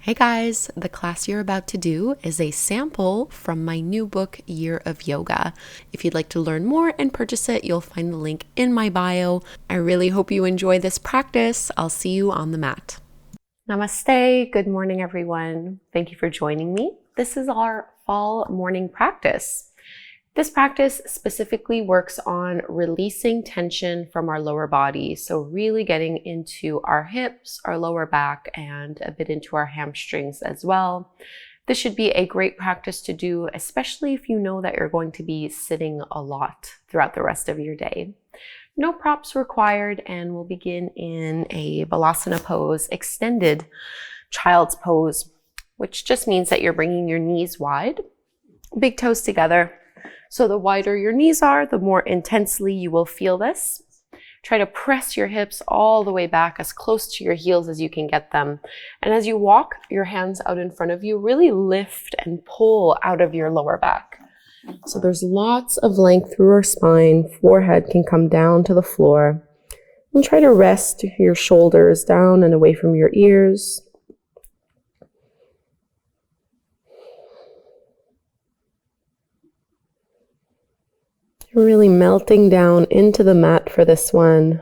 Hey guys, the class you're about to do is a sample from my new book, Year of Yoga. If you'd like to learn more and purchase it, you'll find the link in my bio. I really hope you enjoy this practice. I'll see you on the mat. Namaste. Good morning, everyone. Thank you for joining me. This is our fall morning practice. This practice specifically works on releasing tension from our lower body. So really getting into our hips, our lower back, and a bit into our hamstrings as well. This should be a great practice to do, especially if you know that you're going to be sitting a lot throughout the rest of your day. No props required, and we'll begin in a Balasana pose, extended child's pose, which just means that you're bringing your knees wide, big toes together. So the wider your knees are, the more intensely you will feel this. Try to press your hips all the way back as close to your heels as you can get them. And as you walk your hands out in front of you, really lift and pull out of your lower back. So there's lots of length through our spine. Forehead can come down to the floor. And try to rest your shoulders down and away from your ears. Really melting down into the mat for this one.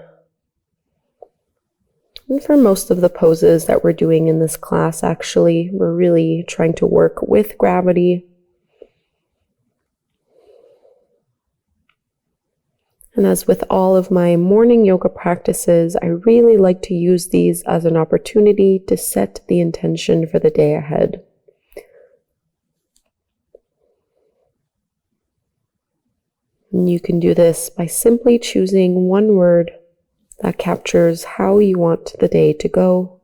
And for most of the poses that we're doing in this class, actually, we're really trying to work with gravity. And as with all of my morning yoga practices, I really like to use these as an opportunity to set the intention for the day ahead. And you can do this by simply choosing one word that captures how you want the day to go,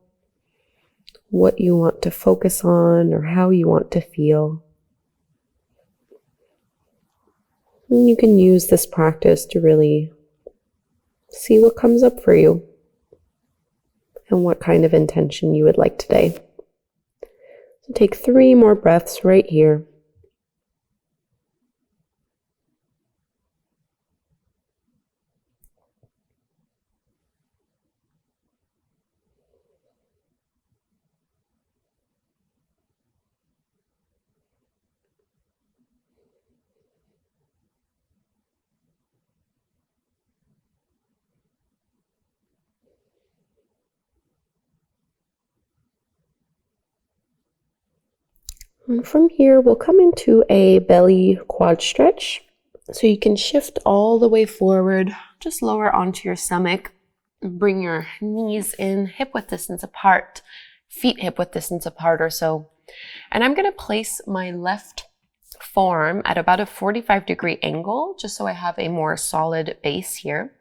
what you want to focus on, or how you want to feel. And you can use this practice to really see what comes up for you and what kind of intention you would like today. So take 3 more breaths right here. And from here, we'll come into a belly quad stretch. So you can shift all the way forward, just lower onto your stomach. Bring your knees in, hip width distance apart, feet hip width distance apart or so. And I'm going to place my left forearm at about a 45-degree angle, just so I have a more solid base here.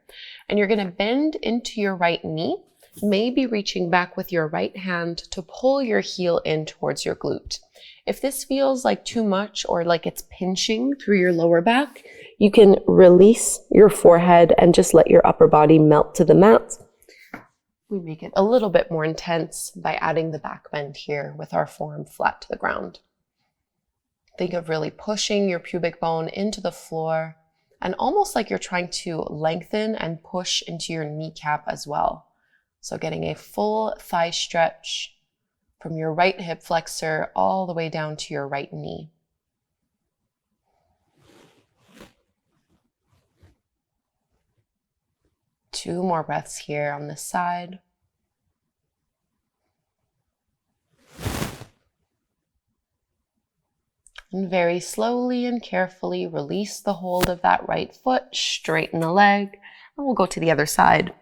And you're going to bend into your right knee, maybe reaching back with your right hand to pull your heel in towards your glute. If this feels like too much or like it's pinching through your lower back, you can release your forehead and just let your upper body melt to the mat. We make it a little bit more intense by adding the back bend here with our forearm flat to the ground. Think of really pushing your pubic bone into the floor and almost like you're trying to lengthen and push into your kneecap as well. So getting a full thigh stretch from your right hip flexor all the way down to your right knee. Two more breaths here on this side. And very slowly and carefully release the hold of that right foot, straighten the leg, and we'll go to the other side.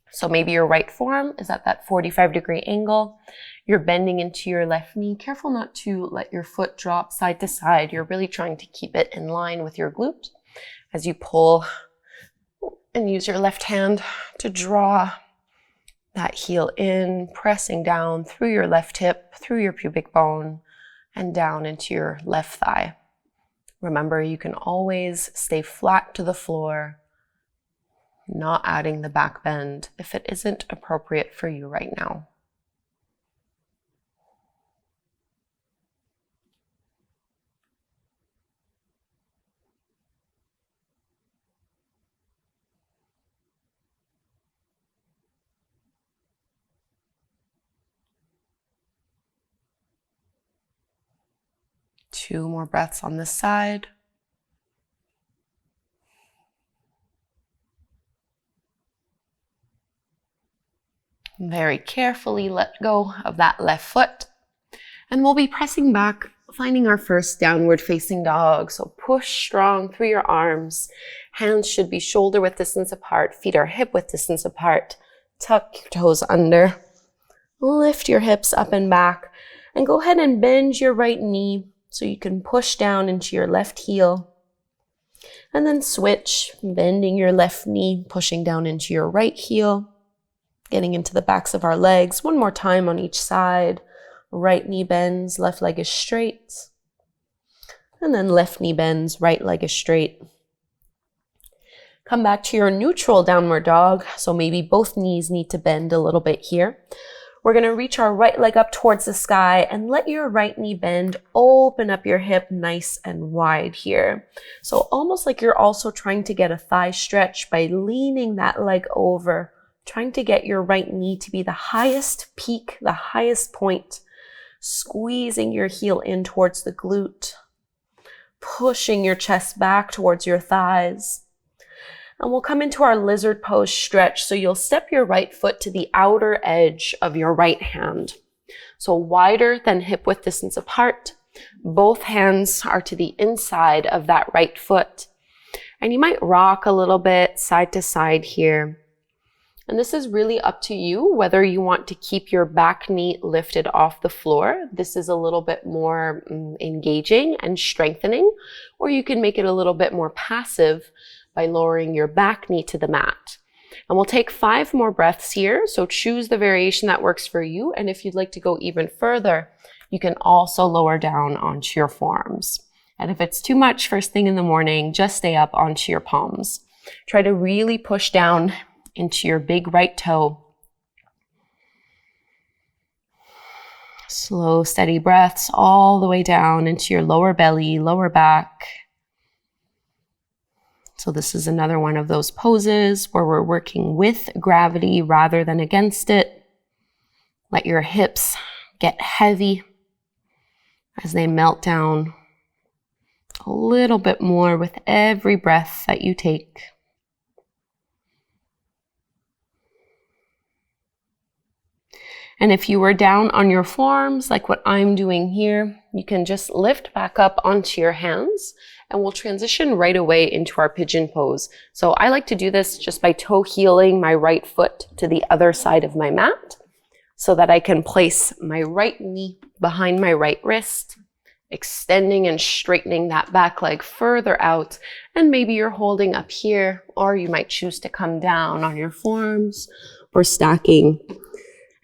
So maybe your right forearm is at that 45-degree angle. You're bending into your left knee. Careful not to let your foot drop side to side. You're really trying to keep it in line with your glute as you pull and use your left hand to draw that heel in, pressing down through your left hip, through your pubic bone, and down into your left thigh. Remember, you can always stay flat to the floor, not adding the back bend if it isn't appropriate for you right now. 2 more breaths on this side. Very carefully let go of that left foot. And we'll be pressing back, finding our first downward facing dog. So push strong through your arms. Hands should be shoulder width distance apart. Feet are hip width distance apart. Tuck your toes under. Lift your hips up and back. And go ahead and bend your right knee so you can push down into your left heel. And then switch, bending your left knee, pushing down into your right heel. Getting into the backs of our legs. One more time on each side. Right knee bends, left leg is straight. And then left knee bends, right leg is straight. Come back to your neutral downward dog. So maybe both knees need to bend a little bit here. We're going to reach our right leg up towards the sky and let your right knee bend. Open up your hip nice and wide here. So almost like you're also trying to get a thigh stretch by leaning that leg over. Trying to get your right knee to be the highest peak, the highest point. Squeezing your heel in towards the glute. Pushing your chest back towards your thighs. And we'll come into our lizard pose stretch. So you'll step your right foot to the outer edge of your right hand. So wider than hip width distance apart. Both hands are to the inside of that right foot. And you might rock a little bit side to side here. And this is really up to you, whether you want to keep your back knee lifted off the floor. This is a little bit more engaging and strengthening, or you can make it a little bit more passive by lowering your back knee to the mat. And we'll take 5 more breaths here. So choose the variation that works for you. And if you'd like to go even further, you can also lower down onto your forearms. And if it's too much first thing in the morning, just stay up onto your palms. Try to really push down into your big right toe. Slow, steady breaths all the way down into your lower belly, lower back. So this is another one of those poses where we're working with gravity rather than against it. Let your hips get heavy as they melt down a little bit more with every breath that you take. And if you were down on your forearms, like what I'm doing here, you can just lift back up onto your hands and we'll transition right away into our pigeon pose. So I like to do this just by toe heeling my right foot to the other side of my mat so that I can place my right knee behind my right wrist, extending and straightening that back leg further out. And maybe you're holding up here, or you might choose to come down on your forearms or stacking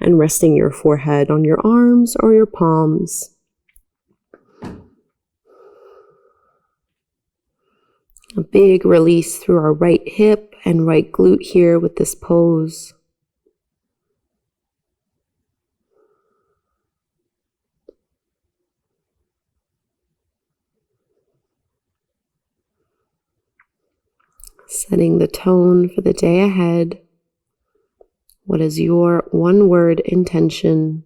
and resting your forehead on your arms or your palms. A big release through our right hip and right glute here with this pose. Setting the tone for the day ahead. What is your one-word intention?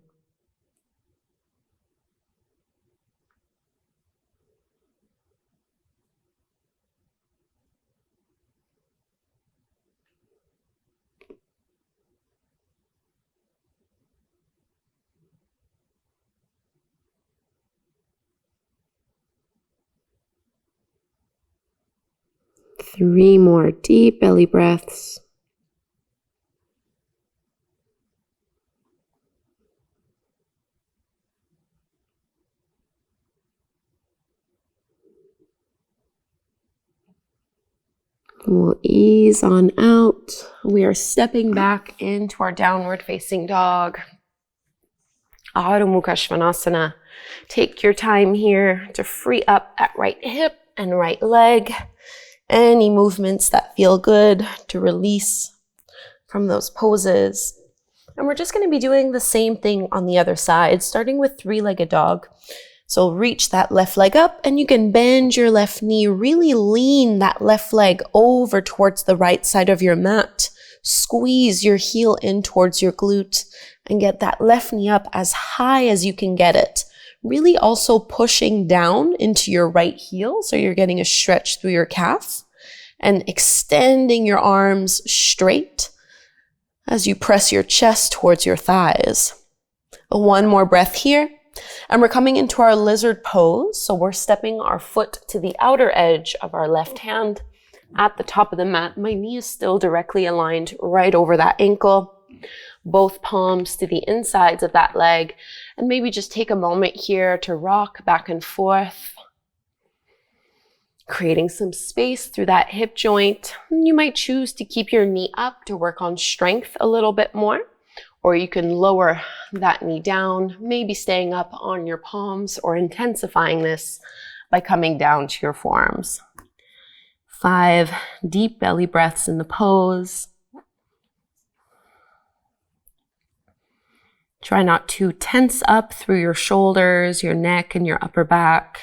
Three more deep belly breaths. We'll ease on out. We are stepping back into our downward facing dog. Adho Mukha Svanasana. Take your time here to free up that right hip and right leg. Any movements that feel good to release from those poses. And we're just going to be doing the same thing on the other side, starting with three-legged dog. So reach that left leg up and you can bend your left knee, really lean that left leg over towards the right side of your mat. Squeeze your heel in towards your glute and get that left knee up as high as you can get it. Really also pushing down into your right heel, so you're getting a stretch through your calf, and extending your arms straight as you press your chest towards your thighs. One more breath here, and we're coming into our lizard pose. So we're stepping our foot to the outer edge of our left hand at the top of the mat. My knee is still directly aligned right over that ankle. Both palms to the insides of that leg, and maybe just take a moment here to rock back and forth, creating some space through that hip joint. You might choose to keep your knee up to work on strength a little bit more, or you can lower that knee down, maybe staying up on your palms or intensifying this by coming down to your forearms. 5 deep belly breaths in the pose. Try not to tense up through your shoulders, your neck, and your upper back.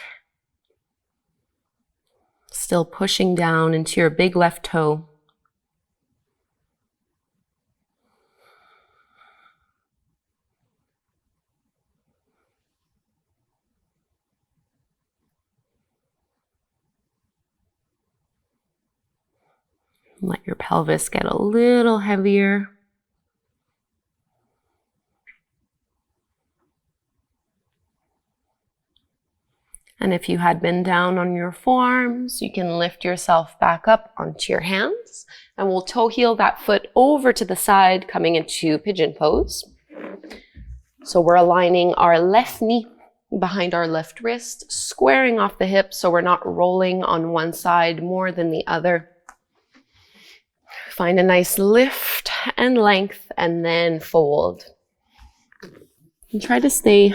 Still pushing down into your big left toe. Let your pelvis get a little heavier. And if you had been down on your forearms, you can lift yourself back up onto your hands, and we'll toe heel that foot over to the side, coming into pigeon pose. So we're aligning our left knee behind our left wrist, squaring off the hip so we're not rolling on one side more than the other. Find a nice lift and length, and then fold. And try to stay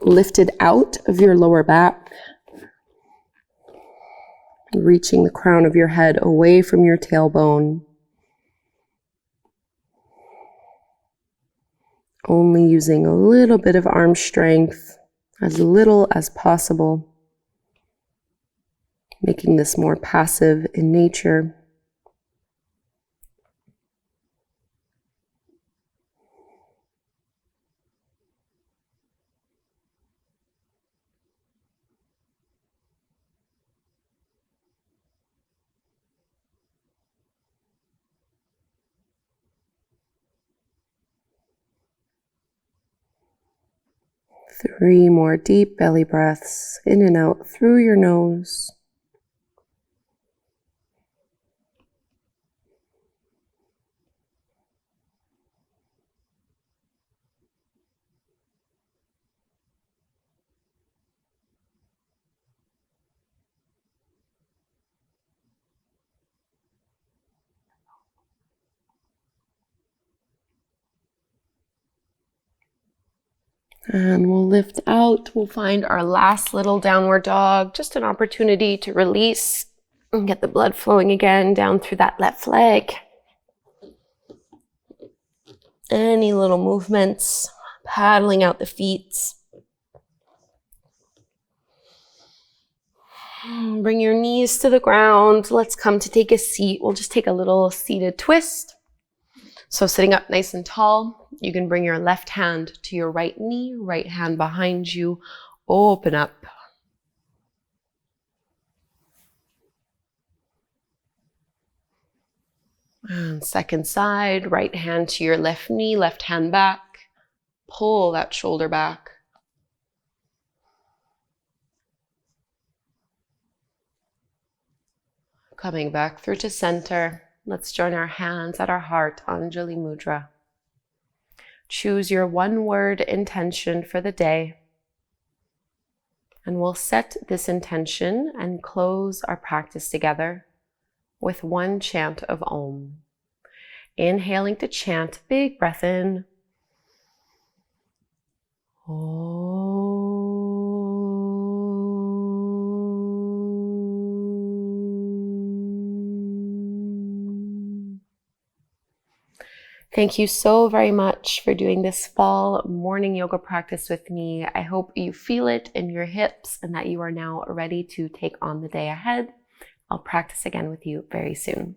lifted out of your lower back, reaching the crown of your head away from your tailbone. Only using a little bit of arm strength, as little as possible, making this more passive in nature. Three more deep belly breaths in and out through your nose. And we'll lift out. We'll find our last little downward dog. Just an opportunity to release and get the blood flowing again down through that left leg. Any little movements, paddling out the feet. Bring your knees to the ground. Let's come to take a seat. We'll just take a little seated twist. So sitting up nice and tall, you can bring your left hand to your right knee, right hand behind you, open up. And second side, right hand to your left knee, left hand back, pull that shoulder back. Coming back through to center. Let's join our hands at our heart, Anjali Mudra. Choose your one-word intention for the day. And we'll set this intention and close our practice together with one chant of Om. Inhaling to chant, big breath in. Om. Thank you so very much for doing this fall morning yoga practice with me. I hope you feel it in your hips and that you are now ready to take on the day ahead. I'll practice again with you very soon.